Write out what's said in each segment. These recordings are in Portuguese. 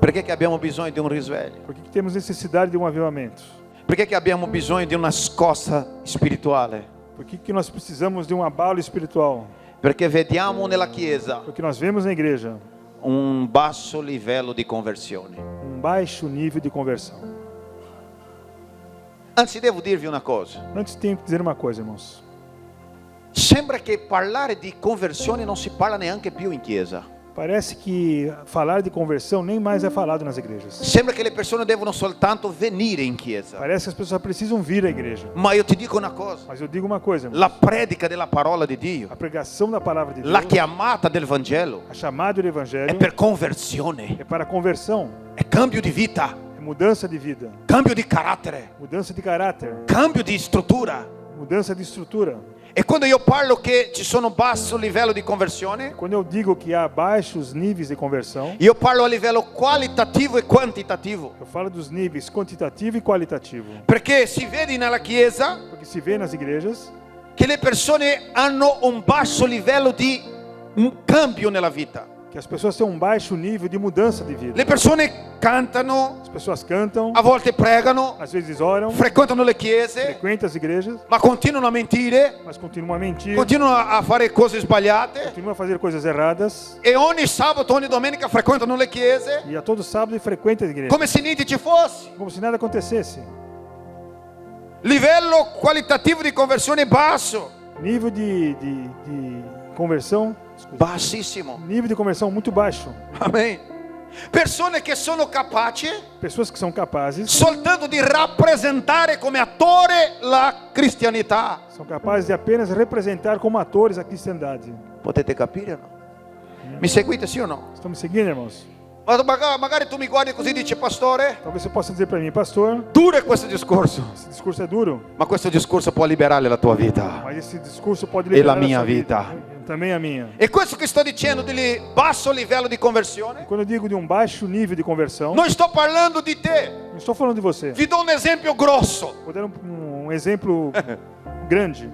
Perché che abbiamo bisogno di un risveglio? Por que temos necessidade de um avivamento? Perché che abbiamo bisogno di una scossa spirituale? Por que nós precisamos de um abalo espiritual? Perché vediamo nella Chiesa Porque nós vemos na igreja un basso livello di conversione. um baixo nível de conversão. Anzi, devo dirvi una cosa. Antes tenho que dizer uma coisa, irmãos. Sembra che parlare di conversione non si parla neanche più in Chiesa. Parece que falar de conversão nem mais é falado nas igrejas. Sembra che le persone devono soltanto venire in Chiesa. Parece que as pessoas precisam vir à igreja. Ma io ti dico una cosa. Mas eu digo uma coisa, irmãos. La predica della parola di Dio, A pregação da palavra de Deus, la chiamata del Vangelo a chamada do è evangelho per conversione, é para conversão, è cambio di vita, é mudança de vida, cambio di carattere, mudança de caráter, cambio di struttura. mudança de estrutura. E quando io parlo che ci sono basso livello di conversione, Quando eu digo que há baixos níveis de conversão, io parlo a livello qualitativo e quantitativo. eu falo dos níveis quantitativo e qualitativo. Perché si vede nella Chiesa Porque se vê nas igrejas che le persone hanno un basso livello di un cambio nella vita. que as pessoas têm um baixo nível de mudança de vida. Le persone cantano, As pessoas cantam, a volte pregano, às vezes oram, frequentano le chiese, frequentam as igrejas, ma continuano a mentire, mas continuam a mentir, continuano a fare cose sbagliate continuam a fazer coisas erradas, e ogni sabato, ogni domenica frequentano le chiese e a todo sábado frequentam a igreja, come se niente ci fosse. como se nada acontecesse. Livello qualitativo di conversione basso, Nível de conversão, desculpa, bassissimo. nível de conversão muito baixo. Amen. Persone che sono capaci Pessoas que são capazes, soltanto di rappresentare come attore la cristianità. são capazes de apenas representar como atores a cristandade. Potete capire o no? Mi seguite sì o no? Estamos seguindo, irmãos? Ma magari tu mi guardi così e dici, pastore, Talvez você possa dizer para mim, pastor, duro è questo discorso, esse discurso é duro, ma questo discorso può liberare la tua vita. mas esse discurso pode E liberar la mia a sua vita. também a minha. E questo che sto dicendo di basso livello di conversione, Quando eu digo de um baixo nível de conversão, non sto parlando di te. não estou falando de você. Vi do un esempio grosso. Vou dar um exemplo grande.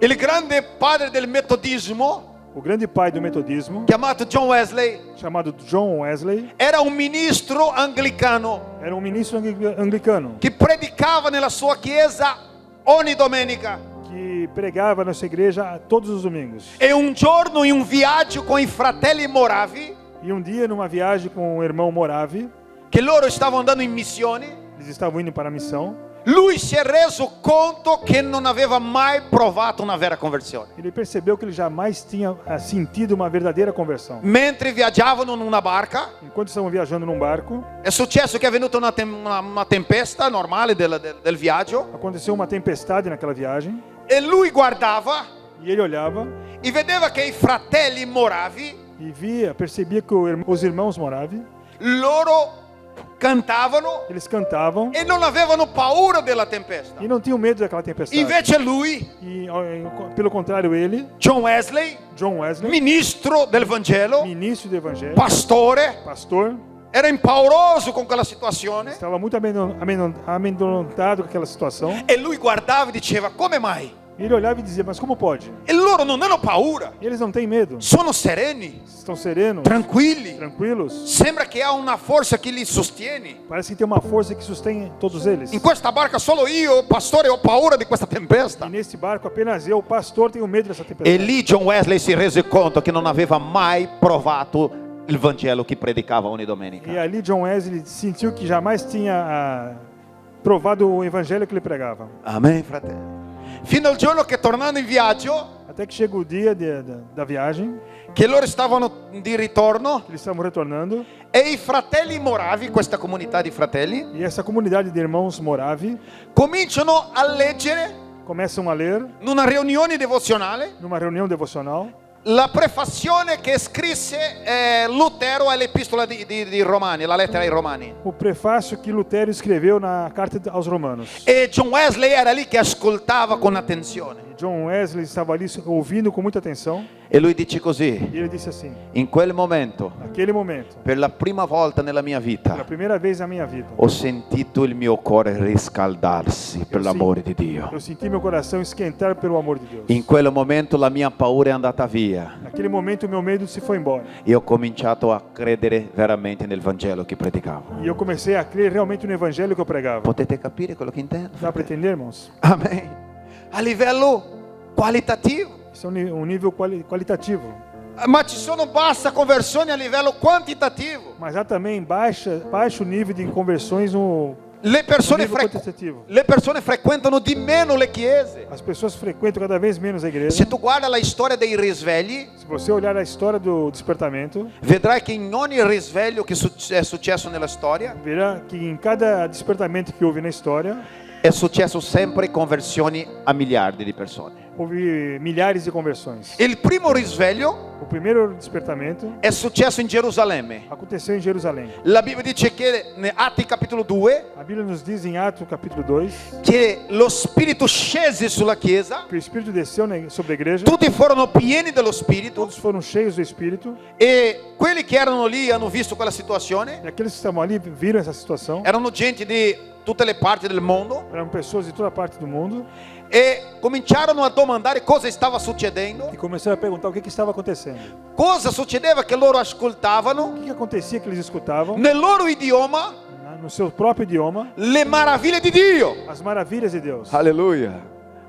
Il grande padre del metodismo, O grande pai do metodismo, chiamato John Wesley, chamado John Wesley, era un ministro anglicano era um ministro anglicano che predicava nella sua chiesa ogni domenica. que pregava na sua igreja todos os domingos. E un giorno in un viaggio con i fratelli moravi, E um dia, numa viagem com o irmão Moravi, che loro stavano andando in missione, eles estavam indo para a missão, lui si è reso conto che non aveva mai provato una vera conversione. ele percebeu que ele jamais tinha sentido uma verdadeira conversão. Mentre viaggiavano in una barca, Enquanto estavam viajando num barco, è successo che è venuta una tempesta normale del viaggio aconteceu uma tempestade naquela viagem, e lui guardava e ele olhava e vedeva che i fratelli moravi, e percebia que os irmãos Moravi, loro cantavano eles cantavam e non avevano paura della tempesta. e não tinham medo daquela tempestade. Invece lui, E, pelo contrário, ele, John Wesley, John Wesley, ministro del Vangelo, ministro do Evangelho, pastore, pastor, era impauroso con quella situazione estava muito amedrontado com aquela situação. e lui guardava e diceva: come mai? E ele olhava e dizia, mas como pode? E loro non hanno paura, E eles não têm medo, sono sereni, estão serenos, tranquilli. tranquilos. Sembra che ha una forza che li sostiene. Parece que tem uma força que sustém todos eles. In questa barca solo io, pastore, ho paura di questa tempesta. E nesse barco apenas eu, o pastor, tenho medo dessa E tempestade. lì John Wesley si rese conto che non aveva mai provato il Vangelo che predicava ogni domenica. E ali John Wesley sentiu que jamais tinha provado o evangelho que ele pregava. Amen, fratello. Fino al giorno che tornando in viaggio, Até que chega o dia da viagem, che loro stavano di ritorno eles estavam retornando, e i fratelli moravi, questa comunità di fratelli, e essa comunidade de irmãos Moravi cominciano a leggere começam a ler, in una riunione devozionale numa reunião devocional, la prefazione che scrisse Lutero all'epistola di Romani, la lettera ai Romani. o prefácio que Lutero escreveu na carta aos Romanos. E John Wesley era lì che ascoltava con attenzione. John Wesley estava ali ouvindo com muita atenção e lui dice così: e ele disse assim: in quel momento, naquele momento, per la prima volta nella mia pela vita, primeira vez na minha vida, ho sentito il mio cuore riscaldarsi per l'amore di Dio. eu senti meu coração esquentar pelo amor de Deus. In quel momento la mia paura è andata via Naquele momento o meu medo se foi embora e ho cominciato a credere veramente nel Vangelo che predicavo. e eu comecei a crer realmente no evangelho que eu pregava. Potete capire quello che intendo? Dá para entender, irmãos? Amen. A livello qualitativo. Isso é um nível qualitativo, Ma ci sono bassa conversioni a livello quantitativo. mas há também baixo nível de conversões no Le persone, nível quantitativo. le persone frequentano di meno le chiese. As pessoas frequentam cada vez menos a igreja. Se tu guarda la storia dei risvegli, Se você olhar a história do despertamento, vedrai che in ogni risveglio che è successo nella storia verá que em cada despertamento que houve na história, è successo sempre conversioni a miliardi di persone. houve milhares de conversões. Il primo risveglio O primeiro despertamento è successo in Gerusalemme. aconteceu em Jerusalém. La Bibbia dice che in Atti capitolo 2 A Bíblia nos diz em Atos capítulo 2 che lo Spirito scese sulla Chiesa, que o Espírito desceu sobre a igreja, tutti furono pieni dello Spirito todos foram cheios do Espírito, e quelli che erano lì hanno visto quella situazione, e aqueles que estavam ali viram essa situação. erano gente di tutte le parti del mondo Eram pessoas de toda parte do mundo e cominciarono a domandare cosa stava succedendo. e começaram a perguntar o que estava acontecendo. Cosa succedeva che loro ascoltavano O que acontecia que eles escutavam nel loro idioma no seu próprio idioma le meraviglie di Dio. as maravilhas de Deus. Alleluia.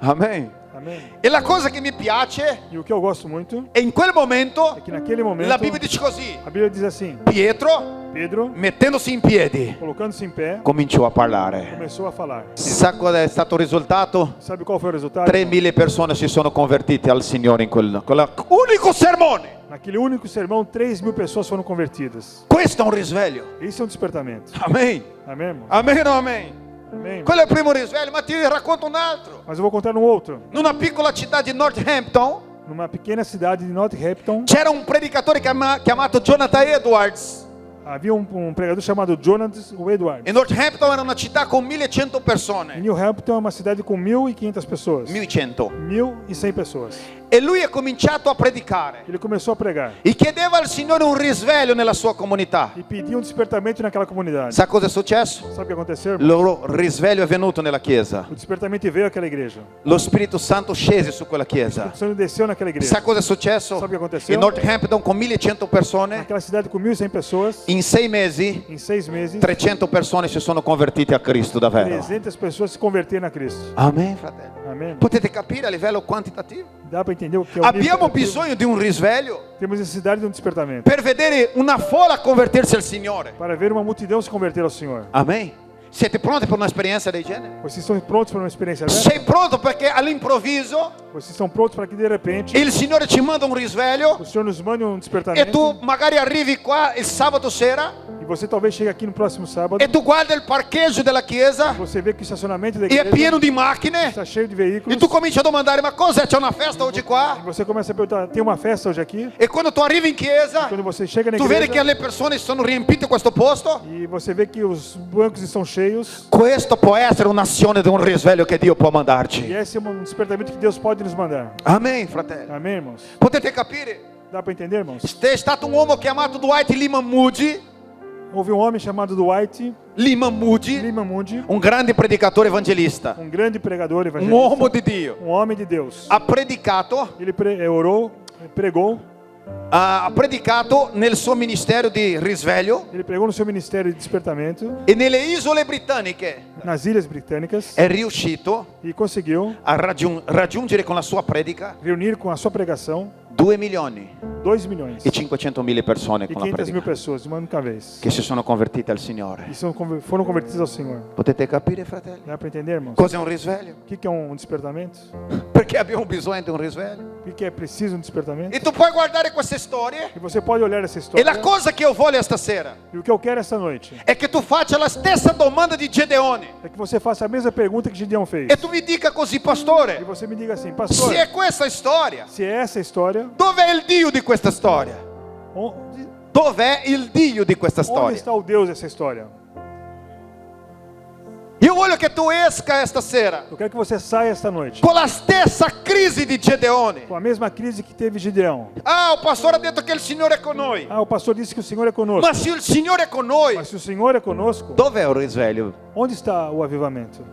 Amen. Amém. E la cosa che mi piace E o que eu gosto muito è in quel momento é que naquele momento la Bibbia dice così: a Bíblia diz assim: Pietro, Pedro, mettendosi in piedi, colocando-se em pé, cominciò a parlare. começou a falar. Si sa qual è stato il risultato? Sabe qual foi o resultado? 3.000 persone si sono convertite al Signore in quell'unico sermone. Naquele único sermão, 3.000 pessoas foram convertidas. Questo è un risveglio. Isso é um despertamento. Amen. Amém, irmão? Amen o amen. Amém. Quello è il primo risveglio, ma ti racconto un altro. Mas eu vou contar um outro. In una piccola città di Northampton Numa pequena cidade de Northampton, c'era un predicatore chiamato Jonathan Edwards. havia um pregador chamado Jonathan Edwards. E Northampton era una città con 1.100 Em persone. New Hampton é uma cidade com 1.500 pessoas. 1.100. 1.100 pessoas. E lui ha cominciato a predicare Ele começou a pregar e chiedeva al Signore un risveglio nella sua comunità. e pedia um despertamento naquela comunidade. Sa cosa è successo? Sabe o que aconteceu, Il irmão? loro risveglio è venuto nella chiesa. O despertamento veio àquela igreja. Lo Spirito Santo scese su quella chiesa. O Senhor desceu naquela igreja. Sa cosa è successo? Sabe o que aconteceu? In Northampton con 1.100 persone, Naquela cidade com 1.100 pessoas, in 6 mesi em 6 meses, 300 persone si sono convertite a Cristo davvero. 300 pessoas se converteram a Cristo. Amen, fratello. Amém? Potete capire a livello quantitativo? Dá para entender o que é o nível Abbiamo qualitativo? bisogno di un risveglio Temos necessidade de um despertamento per vedere una folla convertirsi al Signore. para ver uma multidão se converter ao Senhor. Amen. Siete pronti per un'esperienza del genere? Vocês estão prontos para uma experiência dessa? Sei pronto perché all'improvviso Vocês estão prontos para que de repente il Signore ci manda un risveglio o Senhor nos mande um e despertamento tu magari arrivi qua il sabato sera e você talvez chegue aqui no próximo sábado e tu guardi il parcheggio della chiesa você vê que o estacionamento da e è igreja pieno di macchine está cheio de e veículos tu cominci a domandare ma cos'è? C'è una festa oggi e qua? você começa a perguntar, tem uma festa hoje aqui? E quando tu arrivi in chiesa Quando você chega na tu vedi che igreja le persone sono riempite questo posto? e você vê que os bancos estão cheios Questo può essere un'azione di un risveglio che Dio può e mandarci. esse é um despertamento que Deus pode nos mandar. Amen, fratello. Amém, irmãos? Potete capire? Dá para entender, irmãos? C'è stato un uomo chiamato Dwight Lyman Moody, Houve um homem chamado Dwight Lyman Moody, Lyman Moody, un grande predicatore evangelista, um grande pregador un evangelista, uomo di Dio. um homem de Deus. Ha predicato, Ele orou, pregou, ha predicato nel suo ministero di risveglio ele pregou no seu ministério de despertamento e nelle isole britanniche nas Ilhas Britânicas è riuscito e conseguiu a raggiungere con la sua predica reunir com a sua pregação 2 milioni 2 milhões e 500.000 persone e con la 500 mil predica pessoas de uma única vez. che si sono convertite al Signore. E foram convertidos ao Senhor. Potete capire, fratelli? Dá para entender, irmãos? Cos'è un risveglio? O que é um despertamento? Perché abbiamo bisogno di un risveglio. O que é preciso um despertamento? E tu puoi guardare queste storie E você pode olhar essa e história. la cosa che io voglio stasera E o que eu quero essa noite è che tu faccia la stessa domanda di Gedeone é que você faça a mesma pergunta que Gideão fez. e tu mi dica così, E pastore, você me diga assim, pastor, se è questa storia, se é essa história, dov'è il Dio di questa storia? onde Dov'è il Dio di questa storia? está o Deus dessa história? Io voglio che tu esca esta sera Eu quero que você saia esta noite con la stessa crisi di Gedeone. com a mesma crise que teve Gideão. Ah, il pastore ha detto che il Signore è con noi. Ah, o pastor disse que o Senhor é conosco. Ma se il Signore è con noi, Mas se o Senhor é conosco, dov'è un risveglio? onde está o avivamento?